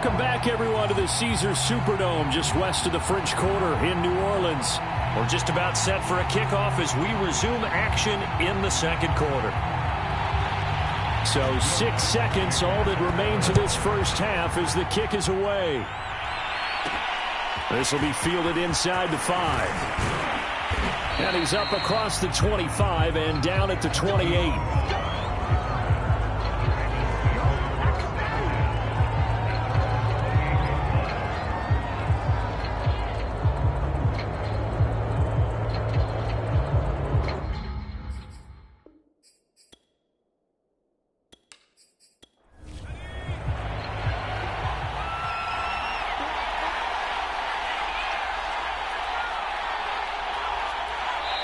Welcome back, everyone, to the Caesars Superdome just west of the French Quarter in New Orleans. We're just about set for a kickoff as we resume action in the second quarter. So 6 seconds, all that remains of this first half as the kick is away. This will be fielded inside the 5. And he's up across the 25 and down at the 28.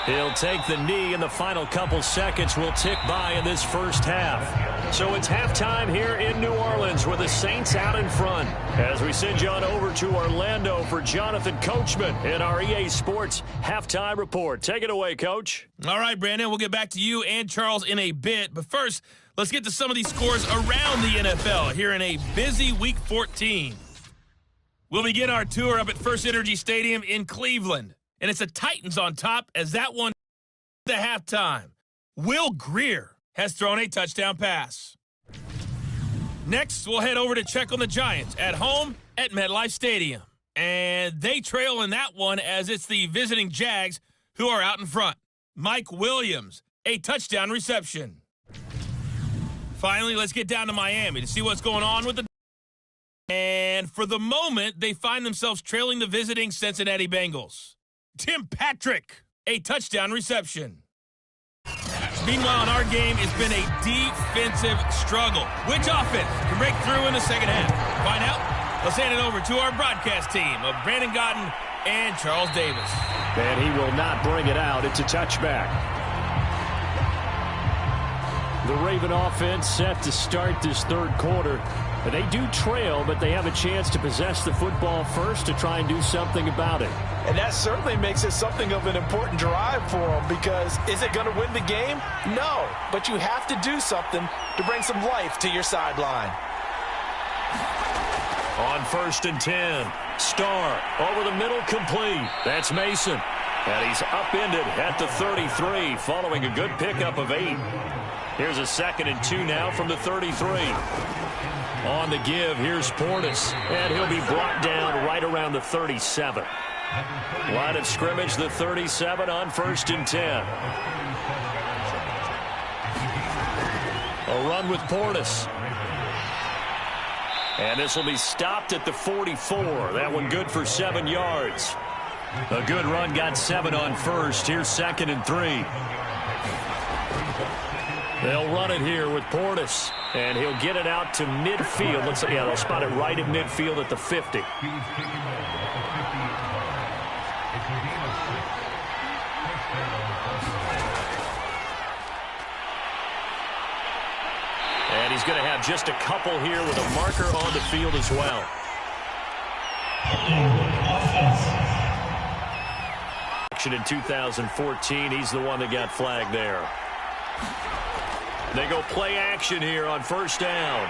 He'll take the knee, and the final couple seconds will tick by in this first half. So it's halftime here in New Orleans with the Saints out in front. As we send you on over to Orlando for Jonathan Coachman in our EA Sports Halftime Report. Take it away, Coach. All right, Brandon, we'll get back to you and Charles in a bit. But first, let's get to some of these scores around the NFL here in a busy Week 14. We'll begin our tour up at First Energy Stadium in Cleveland. And it's the Titans on top as that one at the halftime. Will Grier has thrown a touchdown pass. Next, we'll head over to check on the Giants at home at MetLife Stadium. And they trail in that one as it's the visiting Jags who are out in front. Mike Williams, a touchdown reception. Finally, let's get down to Miami to see what's going on with the And for the moment, they find themselves trailing the visiting Cincinnati Bengals. Tim Patrick, a touchdown reception. Meanwhile, in our game, it's been a defensive struggle. Which offense can break through in the second half? Find out. Let's hand it over to our broadcast team of Brandon Godden and Charles Davis. And he will not bring it out. It's a touchback. The Raven offense set to start this third quarter. They do trail, but they have a chance to possess the football first to try and do something about it. And that certainly makes it something of an important drive for them, because is it going to win the game? No, but you have to do something to bring some life to your sideline. On 1st and 10, Starr over the middle, complete. That's Mason. And he's upended at the 33 following a good pickup of 8. Here's a 2nd and 2 now from the 33. On the give, here's Portis, and he'll be brought down right around the 37. Line of scrimmage, the 37 on 1st and 10. A run with Portis. And this will be stopped at the 44. That one good for 7 yards. A good run, got 7 on 1st. Here's 2nd and 3. They'll run it here with Portis, and he'll get it out to midfield. Let's see, yeah, they'll spot it right at midfield at the 50. And he's going to have just a couple here with a marker on the field as well. Action in 2014, he's the one that got flagged there. They go play action here on 1st down.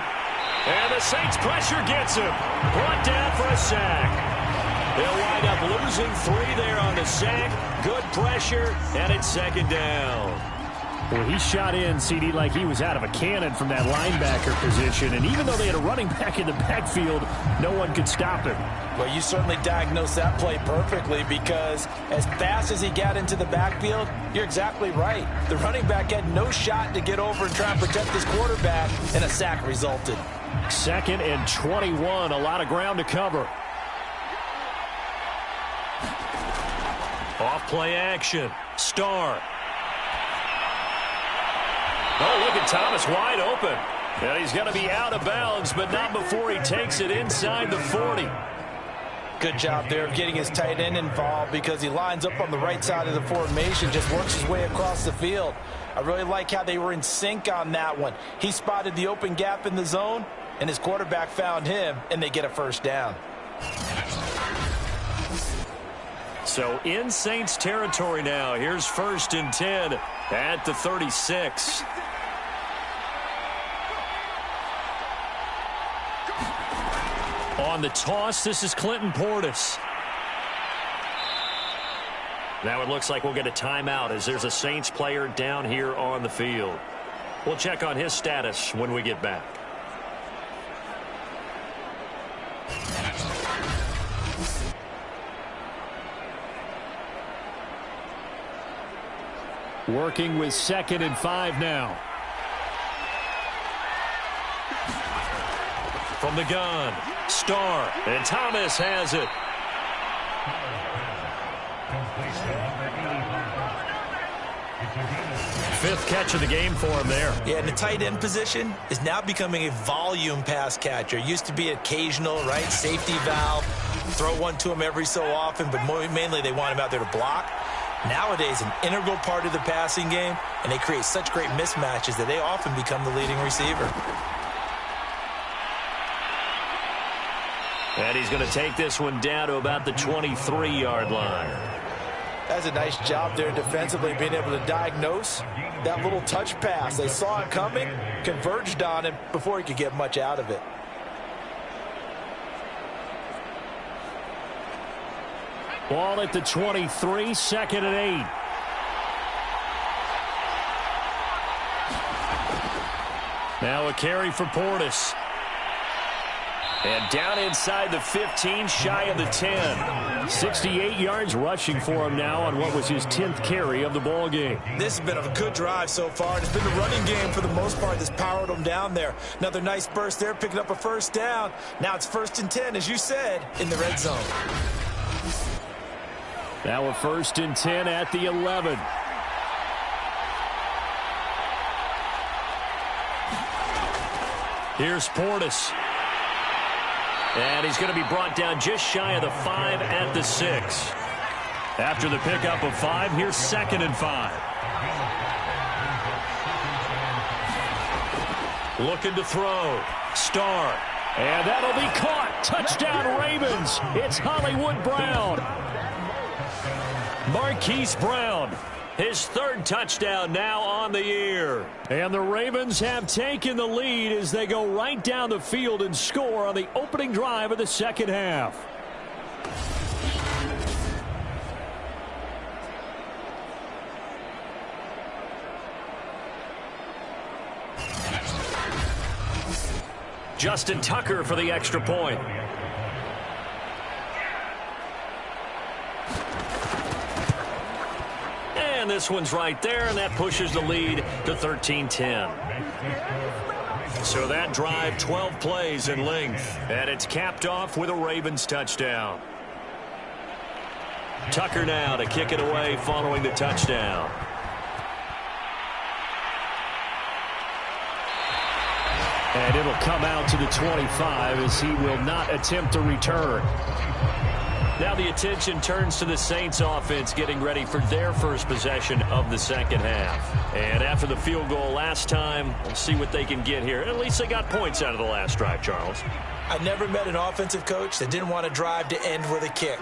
And the Saints pressure gets him. Brought down for a sack. They'll wind up losing 3 there on the sack. Good pressure, and it's 2nd down. Well, he shot in, CD, like he was out of a cannon from that linebacker position. And even though they had a running back in the backfield, no one could stop him. Well, you certainly diagnosed that play perfectly, because as fast as he got into the backfield, you're exactly right. The running back had no shot to get over and try and protect his quarterback, and a sack resulted. 2nd and 21, a lot of ground to cover. Off play action. Starr. Oh, look at Thomas wide open. And he's going to be out of bounds, but not before he takes it inside the 40. Good job there of getting his tight end involved, because he lines up on the right side of the formation, just works his way across the field. I really like how they were in sync on that one. He spotted the open gap in the zone, and his quarterback found him, and they get a 1st down. So in Saints territory now. Here's 1st and 10 at the 36. On the toss, this is Clinton Portis. Now it looks like we'll get a timeout as there's a Saints player down here on the field. We'll check on his status when we get back. Working with 2nd and 5 now. From the gun, Starr, and Thomas has it. Fifth catch of the game for him there. Yeah, and the tight end position is now becoming a volume pass catcher. Used to be occasional, right? Safety valve. Throw one to him every so often, but mainly they want him out there to block. Nowadays, an integral part of the passing game, and they create such great mismatches that they often become the leading receiver. And he's going to take this one down to about the 23-yard line. That's a nice job there defensively, being able to diagnose that little touch pass. They saw it coming, converged on him before he could get much out of it. Ball at the 23, 2nd and 8. Now a carry for Portis. And down inside the 15, shy of the 10. 68 yards rushing for him now on what was his 10th carry of the ball game. This has been a good drive so far, and it's been the running game for the most part that's powered them down there. Another nice burst there, picking up a first down. Now it's 1st and 10, as you said, in the red zone. Now a 1st and 10 at the 11. Here's Portis. And he's going to be brought down just shy of the 5 at the 6. After the pickup of 5, here's 2nd and 5. Looking to throw. Starr. And that'll be caught. Touchdown Ravens. It's Hollywood Brown. Marquise Brown. His 3rd touchdown now on the year. And the Ravens have taken the lead as they go right down the field and score on the opening drive of the 2nd half. Justin Tucker for the extra point. And this one's right there, and that pushes the lead to 13-10. So that drive, 12 plays in length, and it's capped off with a Ravens touchdown. Tucker now to kick it away following the touchdown. And it'll come out to the 25 as he will not attempt to return. Now the attention turns to the Saints offense getting ready for their first possession of the 2nd half. And after the field goal last time, we'll see what they can get here. At least they got points out of the last drive, Charles. I never met an offensive coach that didn't want to drive to end with a kick.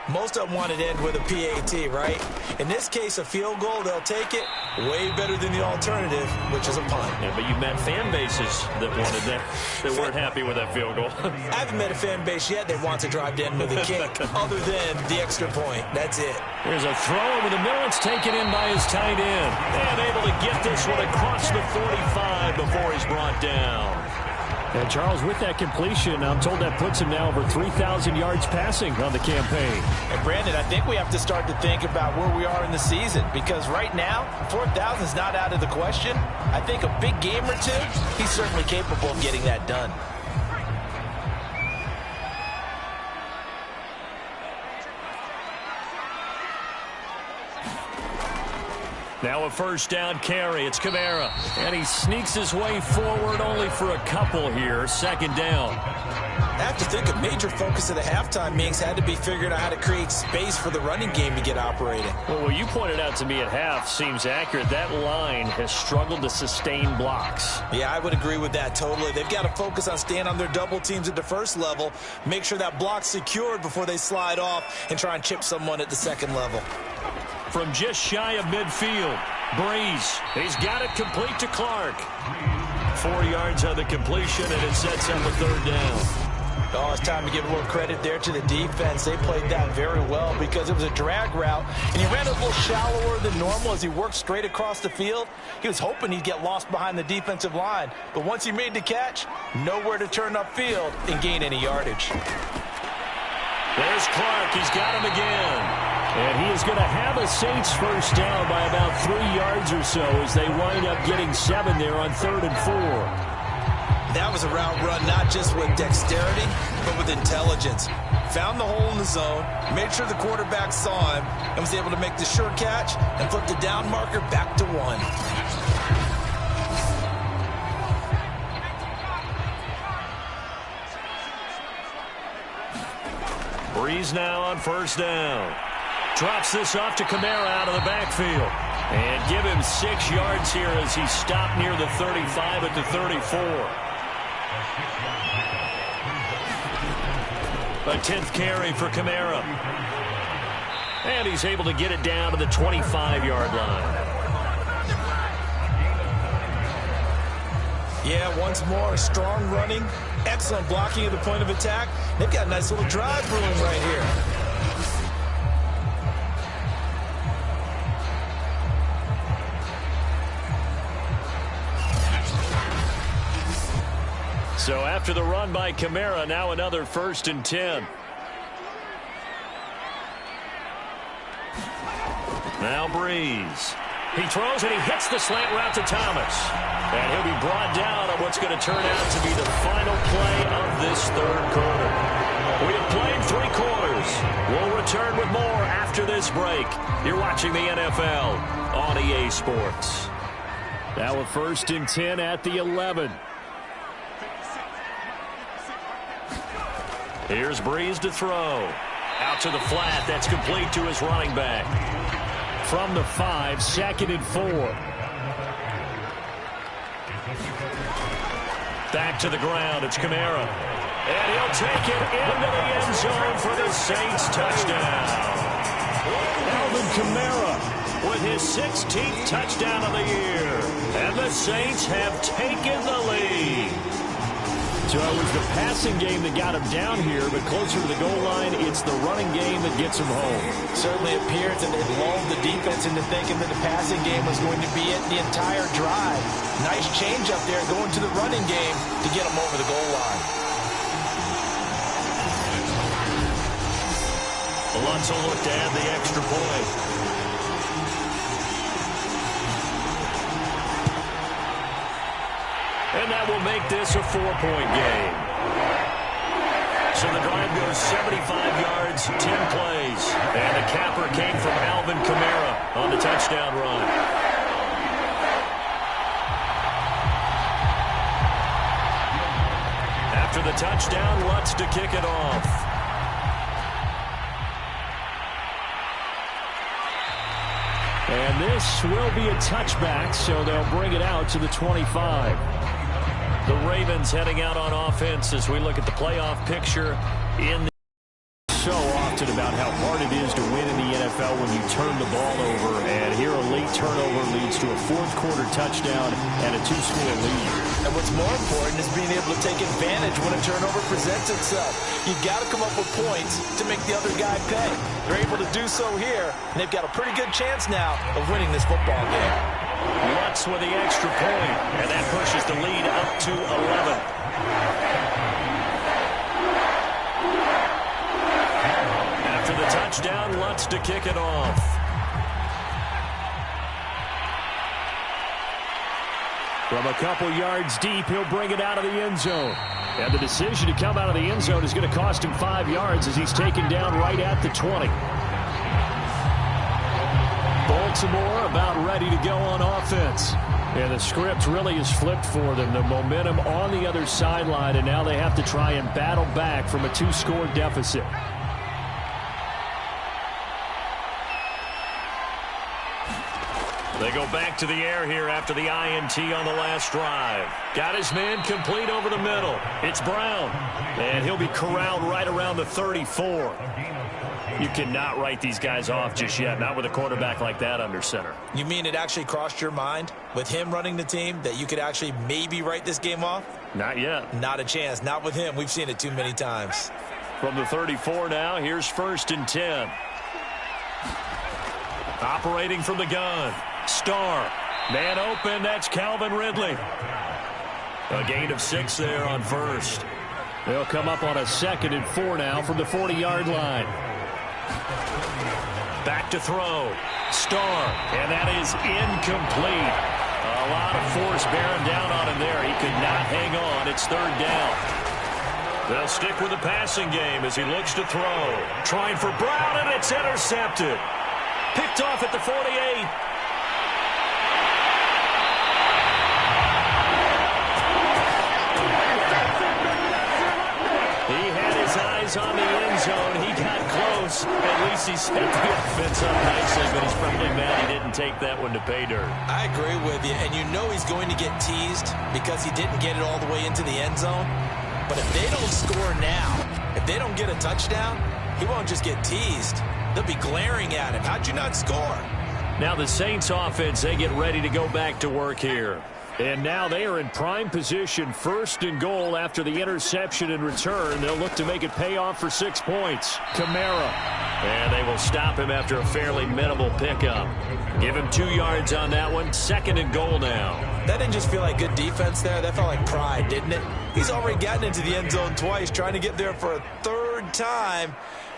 Most of them wanted to end with a PAT, right? In this case, a field goal, they'll take it. Way better than the alternative, which is a punt. Yeah, but you met fan bases that wanted that, that weren't happy with that field goal. I haven't met a fan base yet that wants to drive to end with a kick, other than the extra point. That's it. Here's a throw over the middle. It's taken in by his tight end. And able to get this one across the 45 before he's brought down. And Charles, with that completion, I'm told that puts him now over 3,000 yards passing on the campaign. And Brandon, I think we have to start to think about where we are in the season, because right now, 4,000 is not out of the question. I think a big game or two, he's certainly capable of getting that done. Now a first down carry. It's Kamara. And he sneaks his way forward only for a couple here. 2nd down. I have to think a major focus of the halftime meetings had to be figuring out how to create space for the running game to get operating. Well, what you pointed out to me at half seems accurate. That line has struggled to sustain blocks. Yeah, I would agree with that totally. They've got to focus on staying on their double teams at the first level, make sure that block's secured before they slide off and try and chip someone at the 2nd level. From just shy of midfield, Breeze. He's got it complete to Clark. 4 yards on the completion, and it sets up a 3rd down. Oh, it's time to give a little credit there to the defense. They played that very well because it was a drag route, and he ran a little shallower than normal as he worked straight across the field. He was hoping he'd get lost behind the defensive line, but once he made the catch, nowhere to turn upfield and gain any yardage. There's Clark. He's got him again. And he is going to have a Saints first down by about 3 yards or so as they wind up getting 7 there on 3rd and 4. That was a route run not just with dexterity, but with intelligence. Found the hole in the zone, made sure the quarterback saw him, and was able to make the sure catch and flip the down marker back to 1. Breeze now on first down. Drops this off to Kamara out of the backfield. And give him 6 yards here as he stopped near the 35 at the 34. A 10th carry for Kamara. And he's able to get it down to the 25-yard line. Yeah, once more, strong running, excellent blocking at the point of attack. They've got a nice little drive brewing right here. So after the run by Kamara, now another 1st and 10. Now Breeze. He throws and he hits the slant route to Thomas. And he'll be brought down on what's going to turn out to be the final play of this 3rd quarter. We have played 3 quarters. We'll return with more after this break. You're watching the NFL on EA Sports. Now a 1st and 10 at the 11. Here's Breeze to throw. Out to the flat. That's complete to his running back. From the 5, 2nd and 4. Back to the ground. It's Kamara. And he'll take it into the end zone for the Saints touchdown. Alvin Kamara with his 16th touchdown of the year. And the Saints have taken the lead. So it was the passing game that got him down here, but closer to the goal line, it's the running game that gets him home. Certainly appears that they've lulled the defense into thinking that the passing game was going to be it the entire drive. Nice change up there going to the running game to get him over the goal line. Lutz will look to add the extra point. And that will make this a 4-point game. So the drive goes 75 yards, 10 plays. And the capper came from Alvin Kamara on the touchdown run. After the touchdown, Lutz to kick it off. And this will be a touchback, so they'll bring it out to the 25. The Ravens heading out on offense as we look at the playoff picture in the so often about how hard it is to win in the NFL when you turn the ball over, and here a late turnover leads to a 4th quarter touchdown and a 2-score lead. And what's more important is being able to take advantage when a turnover presents itself. You've got to come up with points to make the other guy pay. They're able to do so here, and they've got a pretty good chance now of winning this football game. Lutz with the extra point, and that pushes the lead up to 11. After the touchdown, Lutz to kick it off. From a couple yards deep, he'll bring it out of the end zone. And the decision to come out of the end zone is going to cost him 5 yards as he's taken down right at the 20. Baltimore about ready to go on offense. And the script really is flipped for them. The momentum on the other sideline, and now they have to try and battle back from a 2-score deficit. They go back to the air here after the INT on the last drive. Got his man complete over the middle. It's Brown. And he'll be corralled right around the 34. You cannot write these guys off just yet, not with a quarterback like that under center. You mean it actually crossed your mind with him running the team that you could actually maybe write this game off? Not yet. Not a chance. Not with him. We've seen it too many times. From the 34 now, here's 1st and 10. Operating from the gun. Starr. Man open. That's Calvin Ridley. A gain of 6 there on 1st. They'll come up on a 2nd and 4 now from the 40-yard line. Back to throw. Starr. And that is incomplete. A lot of force bearing down on him there. He could not hang on. It's 3rd down. They'll stick with the passing game as he looks to throw. Trying for Brown, and it's intercepted. Picked off at the 48. He had his eyes on the end zone. He got close. At least he set the offense up nicely, but he's probably mad he didn't take that one to pay dirt. I agree with you, and you know he's going to get teased because he didn't get it all the way into the end zone. But if they don't score now, if they don't get a touchdown, he won't just get teased. They'll be glaring at him. How'd you not score? Now the Saints offense, they get ready to go back to work here. And now they are in prime position, 1st and goal after the interception and return. They'll look to make it pay off for 6 points. Kamara. And they will stop him after a fairly minimal pickup. Give him 2 yards on that one. 2nd and goal now. That didn't just feel like good defense there. That felt like pride, didn't it? He's already gotten into the end zone twice, trying to get there for a 3rd time.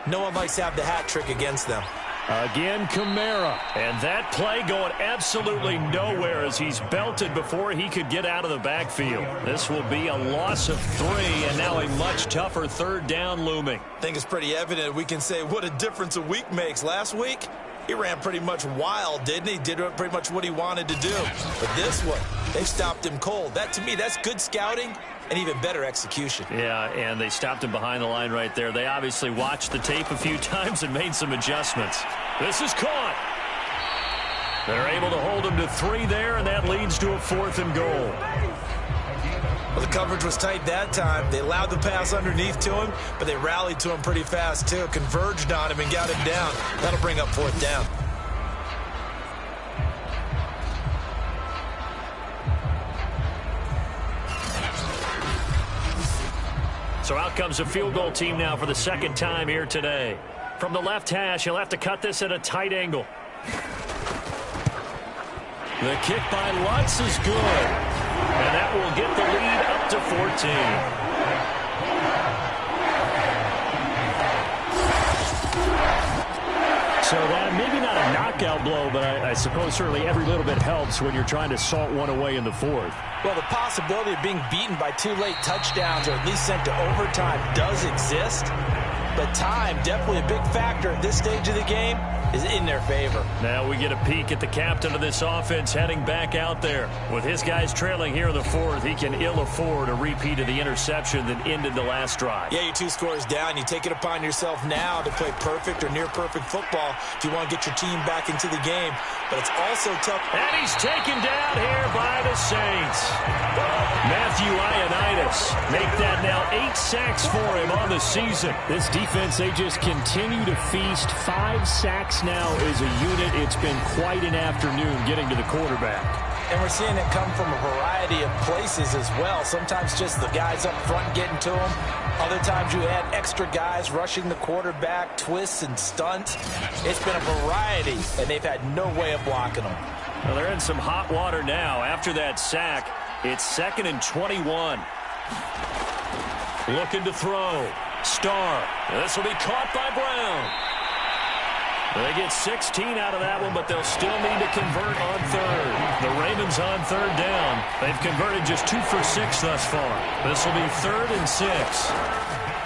No one likes to have the hat trick against them. Again, Kamara. And that play going absolutely nowhere as he's belted before he could get out of the backfield. This will be a loss of 3, and now a much tougher 3rd down looming. I think it's pretty evident. We can say what a difference a week makes. Last week, he ran pretty much wild, didn't he? Did pretty much what he wanted to do. But this one, they stopped him cold. That, to me, that's good scouting and even better execution. Yeah, and they stopped him behind the line right there. They obviously watched the tape a few times and made some adjustments. This is caught. They're able to hold him to 3 there, and that leads to a 4th and goal. Well, the coverage was tight that time. They allowed the pass underneath to him, but they rallied to him pretty fast, too. Converged on him and got him down. That'll bring up 4th down. So out comes a field goal team now for the 2nd time here today. From the left hash, he'll have to cut this at a tight angle. The kick by Lutz is good. And that will get the lead up to 14. So that maybe not a knockout blow, but I suppose certainly every little bit helps when you're trying to salt one away in the 4th. Well, the possibility of being beaten by 2 late touchdowns or at least sent to overtime does exist. But time, definitely a big factor at this stage of the game, is in their favor. Now we get a peek at the captain of this offense heading back out there. With his guys trailing here in the 4th, he can ill afford a repeat of the interception that ended the last drive. Yeah, you're 2 scores down. You take it upon yourself now to play perfect or near-perfect football if you want to get your team back into the game. But it's also tough. And he's taken down here by the Saints. Matthew Ioannidis make that now 8 sacks for him on the season. This defense, they just continue to feast. 5 sacks now as a unit. It's been quite an afternoon getting to the quarterback. And we're seeing it come from a variety of places as well. Sometimes just the guys up front getting to him. Other times you add extra guys rushing the quarterback, twists and stunts. It's been a variety, and they've had no way of blocking them. Well, they're in some hot water now. After that sack, it's 2nd and 21. Looking to throw. Starr. This will be caught by Brown. They get 16 out of that one, but they'll still need to convert on 3rd. The Ravens on 3rd down. They've converted just 2 for 6 thus far. This will be 3rd and 6.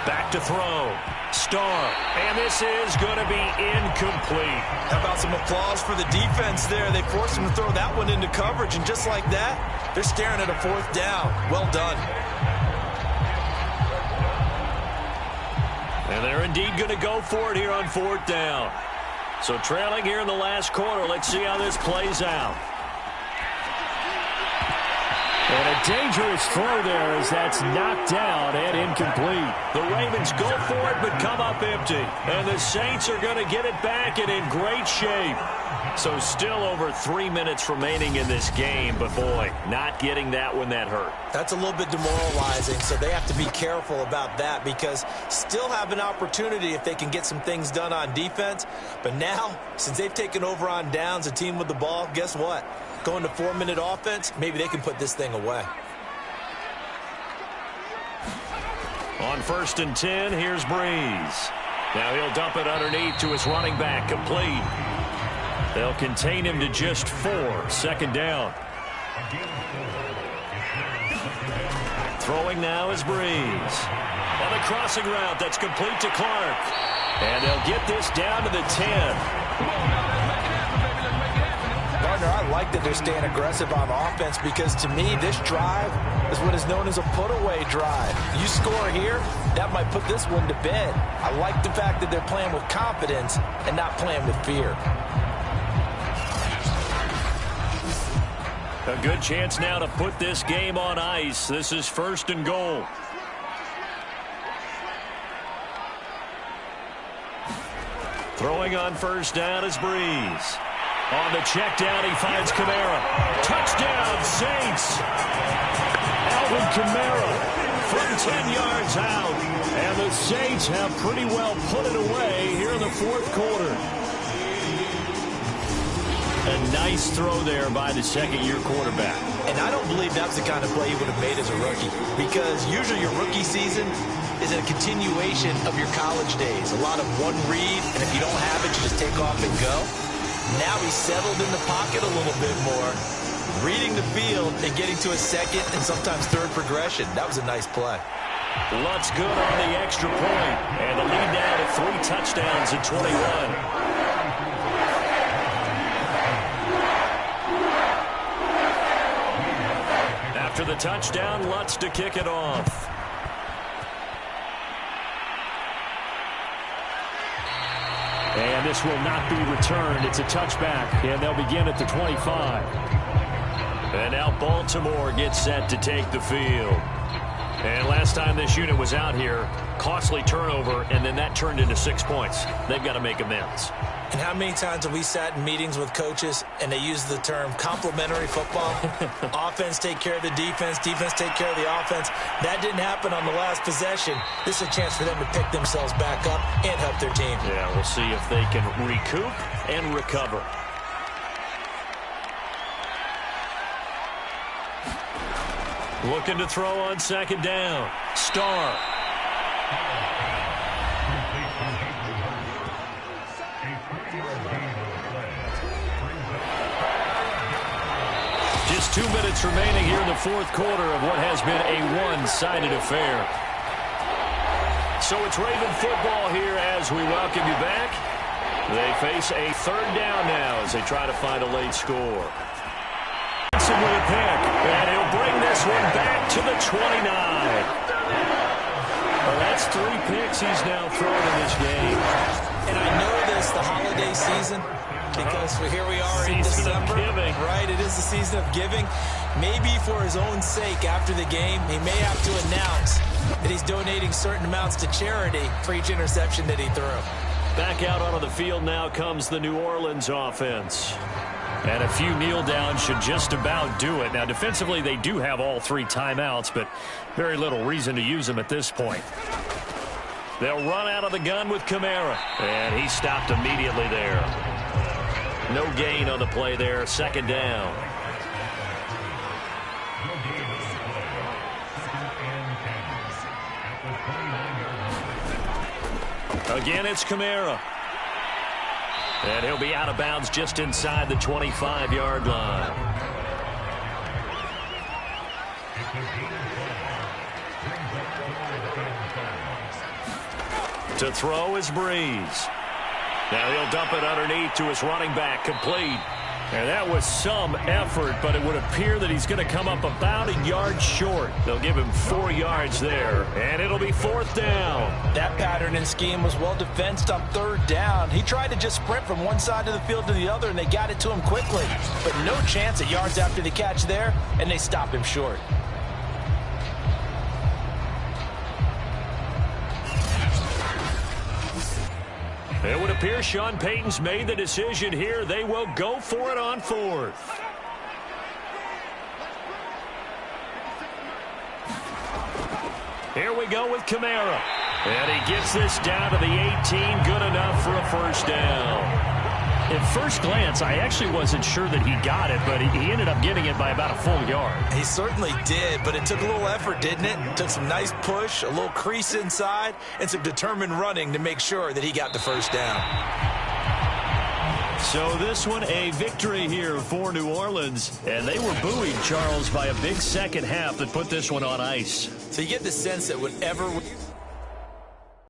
Back to throw. Starr. And this is going to be incomplete. How about some applause for the defense there? They forced him to throw that one into coverage, and just like that, they're staring at a 4th down. Well done. And they're indeed going to go for it here on 4th down. So trailing here in the last quarter, let's see how this plays out. And a dangerous throw there as that's knocked down and incomplete. The Ravens go for it but come up empty. And the Saints are going to get it back and in great shape. So still over 3 minutes remaining in this game, but boy, not getting that one that hurt. That's a little bit demoralizing, so they have to be careful about that because still have an opportunity if they can get some things done on defense. But now, since they've taken over on downs, a team with the ball, guess what? Going to 4-minute offense, maybe they can put this thing away. On 1st and 10, here's Breeze. Now he'll dump it underneath to his running back, complete. They'll contain him to just 4. 2nd down. Throwing now is Breeze. On the crossing route, that's complete to Clark. And they'll get this down to the 10. Partner, I like that they're staying aggressive on offense because to me, this drive is what is known as a put-away drive. You score here, that might put this one to bed. I like the fact that they're playing with confidence and not playing with fear. A good chance now to put this game on ice. This is 1st and goal. Throwing on 1st down is Breeze. On the check down, he finds Kamara. Touchdown, Saints! Alvin Kamara from 10 yards out. And the Saints have pretty well put it away here in the 4th quarter. A nice throw there by the 2nd-year quarterback. And I don't believe that's the kind of play he would have made as a rookie because usually your rookie season is a continuation of your college days. A lot of one read, and if you don't have it, you just take off and go. Now he's settled in the pocket a little bit more, reading the field and getting to a 2nd and sometimes 3rd progression. That was a nice play. Lutz good on the extra point, and the lead now to 3 touchdowns at 21. After the touchdown, Lutz to kick it off. And this will not be returned. It's a touchback, and they'll begin at the 25. And now Baltimore gets set to take the field. And last time this unit was out here, costly turnover, and then that turned into 6 points. They've got to make amends. And how many times have we sat in meetings with coaches and they use the term complementary football? Offense take care of the defense, defense take care of the offense. That didn't happen on the last possession. This is a chance for them to pick themselves back up and help their team. Yeah, we'll see if they can recoup and recover. Looking to throw on 2nd down. Starr. Just 2 minutes remaining here in the 4th quarter of what has been a one-sided affair. So it's Raven football here as we welcome you back. They face a 3rd down now as they try to find a late score. With a pick, and he'll bring this one back to the 29. Well, that's 3 picks he's now thrown in this game. And I know this, the holiday season, because here we are in December. Right, it is the season of giving. Maybe for his own sake after the game, he may have to announce that he's donating certain amounts to charity for each interception that he threw. Back out onto the field now comes the New Orleans offense. And a few kneel downs should just about do it. Now, defensively, they do have all 3 timeouts, but very little reason to use them at this point. They'll run out of the gun with Kamara. And he stopped immediately there. No gain on the play there. 2nd down. Again, it's Kamara. And he'll be out of bounds just inside the 25-yard line. To throw is Breeze. Now he'll dump it underneath to his running back, complete. And that was some effort, but it would appear that he's going to come up about a yard short. They'll give him 4 yards there, and it'll be 4th down. That pattern and scheme was well defensed on 3rd down. He tried to just sprint from one side of the field to the other, and they got it to him quickly. But no chance at yards after the catch there, and they stop him short. It would appear Sean Payton's made the decision here. They will go for it on 4th. Here we go with Kamara. And he gets this down to the 18. Good enough for a 1st down. At first glance, I actually wasn't sure that he got it, but he ended up getting it by about a full yard. He certainly did, but it took a little effort, didn't it? Took some nice push, a little crease inside, and some determined running to make sure that he got the 1st down. So this one, a victory here for New Orleans. And they were buoyed, Charles, by a big second half that put this one on ice. So you get the sense that whenever